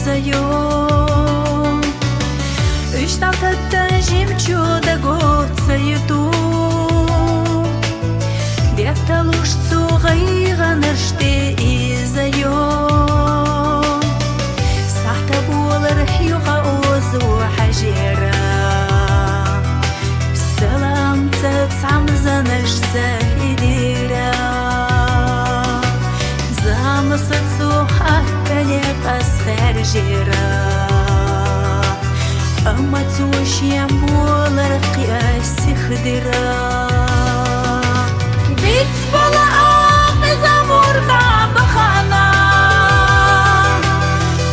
زيوم اشتعت جيمچو دقوت سيتو ديكتلوش صغيغ نرشتي زيوم سحت بولر حيوغا اوزو حجيرا سلام تتعم زنش سهديرا زامست سوحة كليق أسخر جيرا أما توش يمبولر قياس خدرا بيت بلا آقز مرغا بخانا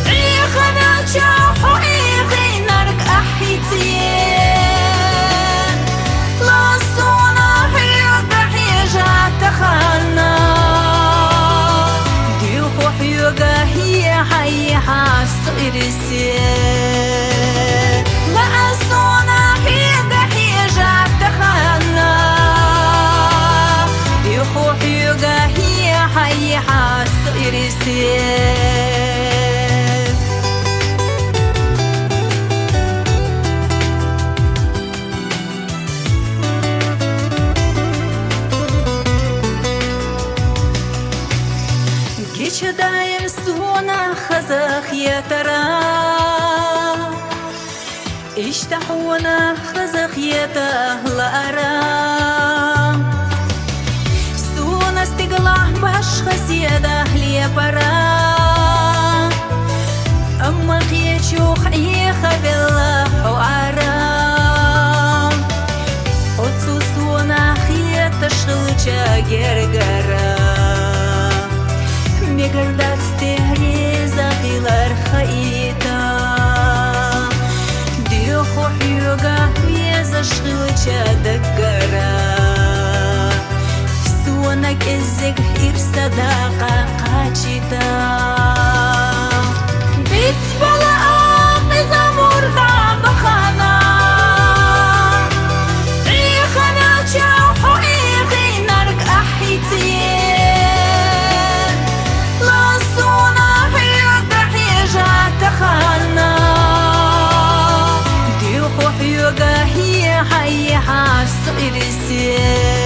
عيخنا جاحو عيخي نرق أحيتين لصونا حيوغ حيجا تخانا ديوخو حيوغا هي حيحا صيرسين لأصونا حيوغا حيجا تخانا ديوخو حيوغا هي حيحا صيرسين كيش دايم سونا خزخ يا ترى اشتحونا خزخ يا تهلارا سونا استقلع باش خزيادة ليا برا أما خيشوخ عيخة بالله وعرا قدسو سونا خيا تشغلچا جرگرا ميقردات ستهري زغيلر خيتا ديوخو حيوغا ويزا شغلچا دقرا سونك ازيق هير صداقة قاچتا بيت بلا آقز مرغا بخانا عيخنا جاحو عيخي نرق أحيتين ديوخو حيوغا هي حيحا صيرسين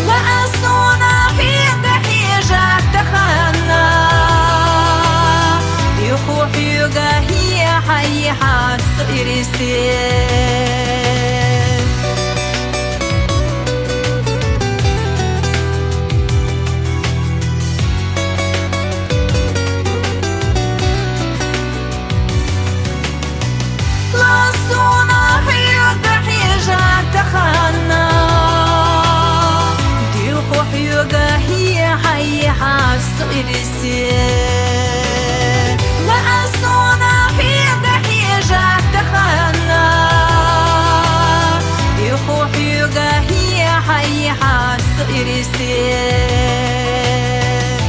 لأصونا حيوغا حيجا تخانا ديوخو حيوغا هي حيحا صيرسين حيحا صيرسين لأصونا حيوغا حيجا تخانا ديوخو حيوغا هي حيحا صيرسين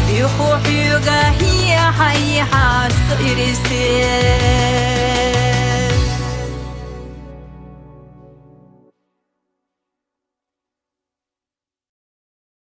ديوخو حيوغا هي حيحا صيرسين